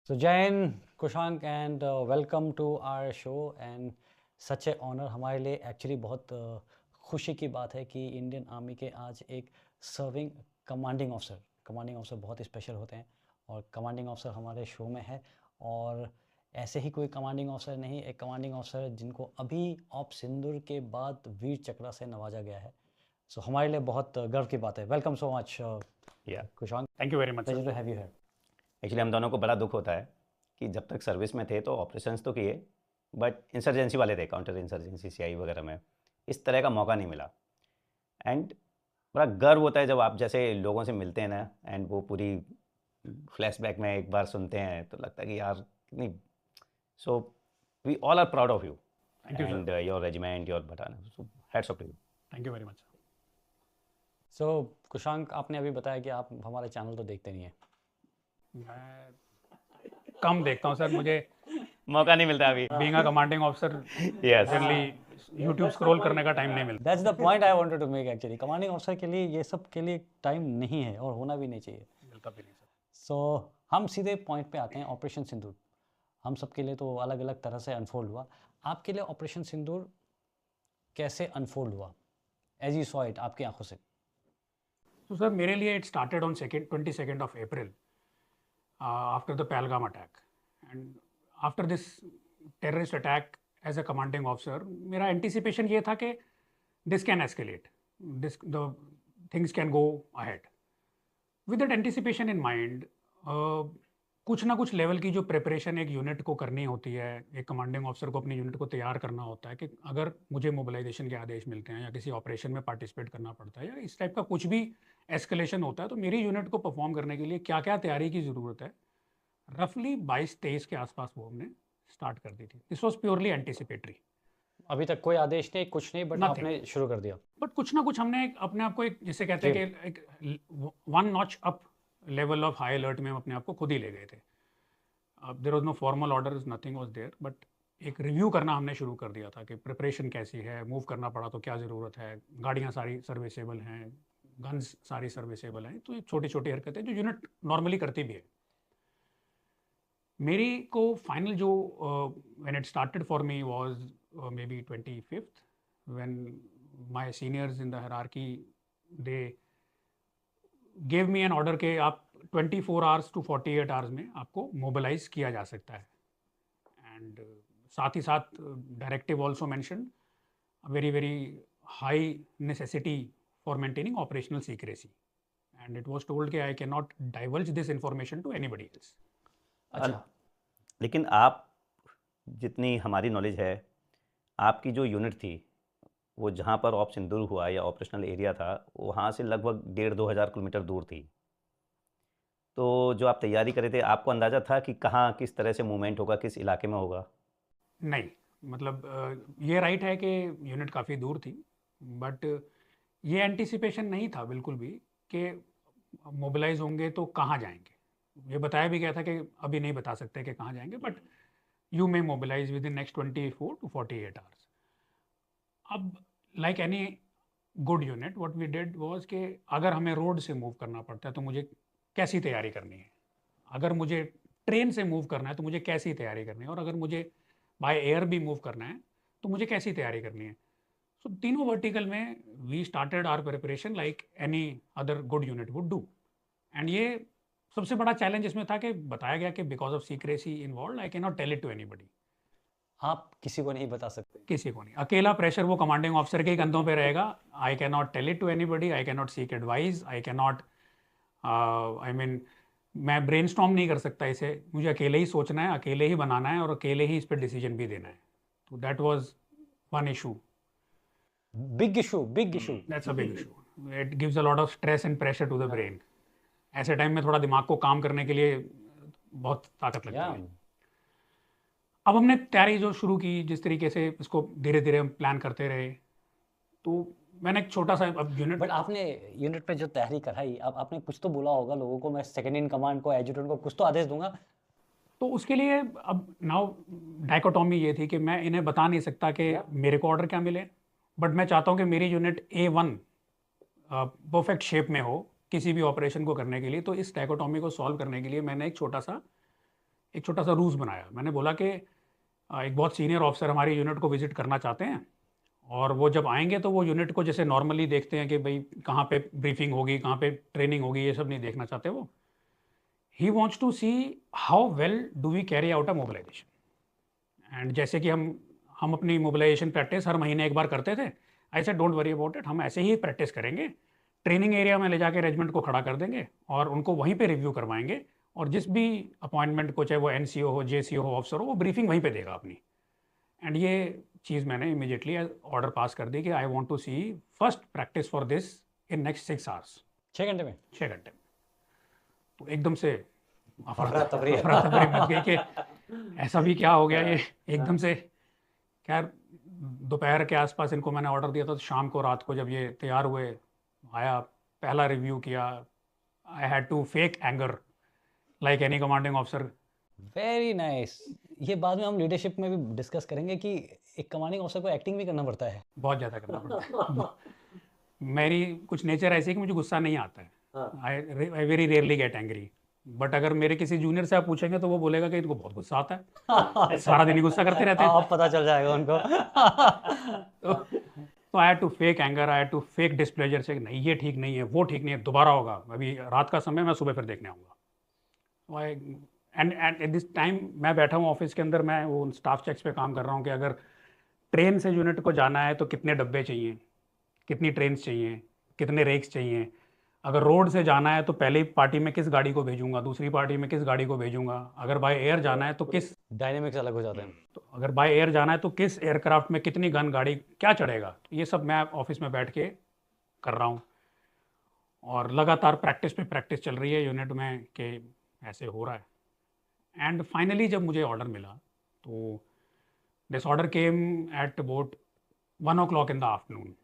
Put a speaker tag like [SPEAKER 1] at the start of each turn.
[SPEAKER 1] So Jain, Kushank and welcome to our show and such a honor हमारे लिए actually बहुत खुशी की बात है कि इंडियन आर्मी के आज एक सर्विंग कमांडिंग ऑफिसर बहुत स्पेशल होते हैं और कमांडिंग ऑफिसर हमारे शो में है। और ऐसे ही कोई कमांडिंग ऑफिसर नहीं, एक कमांडिंग ऑफिसर जिनको अभी ऑप सिंदूर के बाद वीर चक्र से नवाजा गया है। सो हमारे लिए बहुत गर्व की बात है। वेलकम सो मच
[SPEAKER 2] या
[SPEAKER 1] Kushank,
[SPEAKER 3] thank you very much
[SPEAKER 1] pleasure
[SPEAKER 3] sir.
[SPEAKER 1] To have you here.
[SPEAKER 2] Actually हम दोनों को बड़ा दुख होता है कि जब तक सर्विस में थे तो ऑपरेशंस तो किए, बट इंसर्जेंसी वाले थे, काउंटर इंसर्जेंसी सीआई वगैरह में इस तरह का मौका नहीं मिला। एंड बड़ा गर्व होता है जब आप जैसे लोगों से मिलते हैं ना, एंड वो पूरी फ्लैशबैक में एक बार सुनते हैं तो लगता है कि यार कितनी। So we all are proud of you
[SPEAKER 3] thank you sir.
[SPEAKER 2] And your regiment, your battalion, so hats off to you.
[SPEAKER 3] Thank you very much sir.
[SPEAKER 1] So Kushank, आपने अभी बताया कि आप हमारे चैनल तो देखते नहीं हैं।
[SPEAKER 3] मैं कम देखता हूँ सर, मुझे
[SPEAKER 2] मौका नहीं मिलता अभी।
[SPEAKER 3] Being a commanding officer
[SPEAKER 2] yes,
[SPEAKER 3] generally YouTube scroll करने का टाइम नहीं मिलता।
[SPEAKER 1] That's the point I wanted to make actually. Commanding officer के लिए ये सब के लिए टाइम नहीं है और होना भी नहीं चाहिए।
[SPEAKER 3] मिलता भी नहीं सर।
[SPEAKER 1] सो हम सीधे पॉइंट पे आते हैं। ऑपरेशन सिंदूर हम सब के लिए तो अलग अलग तरह से अनफोल्ड हुआ। आपके लिए ऑपरेशन सिंदूर कैसे अनफोल्ड हुआ एज यू सॉ इट आपकी आंखों से?
[SPEAKER 3] तो सर मेरे लिए it started on 22nd of April after the Pahalgam attack. And after this terrorist attack as a commanding officer मेरा एंटिसिपेशन ये था कि this can escalate, this the things can go ahead. With that anticipation in mind कुछ ना कुछ level की जो preparation एक यूनिट को करनी होती है, एक कमांडिंग ऑफिसर को अपनी यूनिट को तैयार करना होता है कि अगर मुझे मोबिलाइजेशन के आदेश मिलते हैं या किसी ऑपरेशन में पार्टिसिपेट करना पड़ता है या इस टाइप का कुछ भी एस्केलेशन होता है, तो मेरी यूनिट को परफॉर्म करने के लिए क्या क्या तैयारी की ज़रूरत है, रफली 22-23 के आसपास वो हमने स्टार्ट कर दी थी। This was purely anticipatory.
[SPEAKER 1] अभी तक कोई आदेश नहीं, कुछ नहीं, बट
[SPEAKER 3] Nothing.
[SPEAKER 1] आपने शुरू कर दिया।
[SPEAKER 3] बट कुछ ना कुछ हमने अपने आप को एक, जिसे कहते हैं कि एक one notch up level of high alert में हम अपने आप को खुद ही ले गए थे। There was no formal order, nothing was there, but एक रिव्यू करना हमने शुरू कर दिया था कि प्रिपरेशन कैसी है, मूव करना पड़ा तो क्या ज़रूरत है, गाड़ियाँ सारी सर्विसेबल हैं, गन्स सारी सर्विसेबल हैं। तो ये छोटी छोटी हरकतें जो यूनिट नॉर्मली करती भी है। मेरी को फाइनल जो when it started for me was maybe 25th, when my seniors in the hierarchy they gave me an order के आप 24 आवर्स टू 48 आवर्स में आपको मोबिलाइज किया जा सकता है। एंड साथ ही साथ directive also mention very very high necessity for maintaining operational secrecy, and it was told कि I can not divulge this information to anybody else.
[SPEAKER 1] अच्छा,
[SPEAKER 2] लेकिन आप, जितनी हमारी नॉलेज है, आपकी जो यूनिट थी वो जहाँ पर ऑप सिंदूर हुआ या ऑपरेशनल एरिया था वहाँ से लगभग 1,500-2,000 किलोमीटर दूर थी। तो जो आप तैयारी कर रहे थे, आपको अंदाज़ा था कि कहाँ किस तरह से मूवमेंट होगा, किस इलाके में होगा?
[SPEAKER 3] नहीं, मतलब ये राइट है कि यूनिट काफ़ी दूर थी, बट ये एंटिसिपेशन नहीं था बिल्कुल भी कि मोबिलाइज होंगे तो कहाँ जाएंगे। ये बताया भी गया था कि अभी नहीं बता सकते कि कहाँ जाएंगे, but you may mobilise within next 24 to 48 hours. अब like any good unit what we did was कि अगर हमें रोड से मूव करना पड़ता है तो मुझे कैसी तैयारी करनी है, अगर मुझे ट्रेन से मूव करना है तो मुझे कैसी तैयारी करनी है, और अगर मुझे बाय एयर भी मूव करना है तो मुझे कैसी तैयारी करनी है। सो तीनों वर्टिकल में we started our preparation like any other good unit would do. And ये सबसे बड़ा चैलेंज इसमें था कि बताया गया कि because of secrecy involve I can not tell it to anybody.
[SPEAKER 1] आप किसी को नहीं बता सकते।
[SPEAKER 3] किसी को नहीं, अकेला प्रेशर वो कमांडिंग ऑफिसर के ही कंधों पे रहेगा। I can not tell it to anybody, I can not seek advice, I can not I mean मैं ब्रेनस्टॉर्म नहीं कर सकता इसे, मुझे अकेले ही सोचना है, अकेले ही बनाना है और अकेले ही इस पर डिसीजन भी देना है। तो that was one issue.
[SPEAKER 1] Big issue, big issue.
[SPEAKER 3] That's a big issue. It gives a lot of stress and pressure to the brain. ऐसे टाइम में थोड़ा दिमाग को काम करने के लिए बहुत ताकत लगती है। अब हमने तैयारी जो शुरू की, जिस तरीके से इसको धीरे धीरे हम प्लान करते रहे, तो मैंने एक छोटा सा अब यूनिट।
[SPEAKER 1] बट आपने यूनिट पे जो तैयारी कराई, अब आपने कुछ तो बोला होगा लोगों को, मैं सेकंड इन कमांड को, एडजुटेंट को कुछ तो आदेश दूंगा।
[SPEAKER 3] तो उसके लिए अब नाउ डाइकोटॉमी ये थी कि मैं इन्हें बता नहीं सकता कि मेरे को ऑर्डर क्या मिले, बट मैं चाहता हूँ कि मेरी यूनिट A1 परफेक्ट शेप में हो किसी भी ऑपरेशन को करने के लिए। तो इस डाइकोटॉमी को सॉल्व करने के लिए मैंने एक छोटा सा एक छोटा सा रूल्स बनाया। मैंने बोला कि एक बहुत सीनियर ऑफिसर हमारी यूनिट को विजिट करना चाहते हैं, और वो जब आएंगे तो वो यूनिट को जैसे नॉर्मली देखते हैं कि भाई कहाँ पे ब्रीफिंग होगी, कहाँ पे ट्रेनिंग होगी, ये सब नहीं देखना चाहते वो। He wants to see how well do we carry out a mobilisation. And जैसे कि हम अपनी मोबिलाइजेशन प्रैक्टिस हर महीने एक बार करते थे, I said don't worry about it, हम ऐसे ही प्रैक्टिस करेंगे। ट्रेनिंग एरिया में ले जाके रेजिमेंट को खड़ा कर देंगे और उनको वहीं पे रिव्यू करवाएंगे, और जिस भी अपॉइंटमेंट को, चाहे वो एनसीओ हो, जेसीओ हो, ऑफिसर हो, वो ब्रीफिंग वहीं पे देगा अपनी। एंड ये चीज़ मैंने इमीडिएटली ऑर्डर पास कर दी कि I want to see first practice for this in next 6 hours.
[SPEAKER 1] 6 घंटे में?
[SPEAKER 3] 6 घंटे में। तो एकदम से
[SPEAKER 1] अफरा तफरी
[SPEAKER 3] अफरा तफरी मच गई कि ऐसा भी क्या हो गया ये एकदम से। खैर दोपहर के आसपास इनको मैंने ऑर्डर दिया था, तो शाम को, रात को जब ये तैयार हुए, आया, पहला रिव्यू किया, I had to fake anger like any commanding officer.
[SPEAKER 1] Very nice. ये बाद में हम लीडरशिप में भी डिस्कस करेंगे कि एक कमांडिंग ऑफिसर को एक्टिंग भी करना पड़ता है।
[SPEAKER 3] बहुत ज़्यादा करना पड़ता है। मेरी कुछ नेचर ऐसी है कि मुझे गुस्सा नहीं आता है। I very rarely get angry. But अगर मेरे किसी जूनियर से आप पूछेंगे तो वो बोलेगा कि इनको बहुत गुस्सा आता है, सारा दिन ही गुस्सा करते रहते हैं।
[SPEAKER 1] आप पता चल जाएगा उनको।
[SPEAKER 3] तो I had to fake anger, I had to fake displeasure से नहीं ये ठीक नहीं है, वो ठीक नहीं है, दोबारा होगा, अभी रात का समय, मैं सुबह फिर देखने आऊँगा। एंड एट दिस टाइम मैं बैठा हूँ ऑफिस के अंदर, मैं वो स्टाफ चेक्स पे काम कर रहा हूँ कि अगर ट्रेन से यूनिट को जाना है तो कितने डब्बे चाहिए, कितनी ट्रेन चाहिए, कितने रेक्स चाहिए। अगर रोड से जाना है तो पहली पार्टी में किस गाड़ी को भेजूंगा, दूसरी पार्टी में किस गाड़ी को भेजूंगा। अगर बाय एयर जाना है तो किस,
[SPEAKER 1] डायनेमिक्स अलग हो जाते हैं।
[SPEAKER 3] तो अगर बाय एयर जाना है तो किस एयरक्राफ्ट में कितनी गन गाड़ी क्या चढ़ेगा। ये सब मैं ऑफिस में बैठ के कर रहा हूँ, और लगातार प्रैक्टिस पे प्रैक्टिस चल रही है यूनिट में कि ऐसे हो रहा है। एंड फाइनली जब मुझे ऑर्डर मिला तो this order came at about 1 o'clock in the afternoon.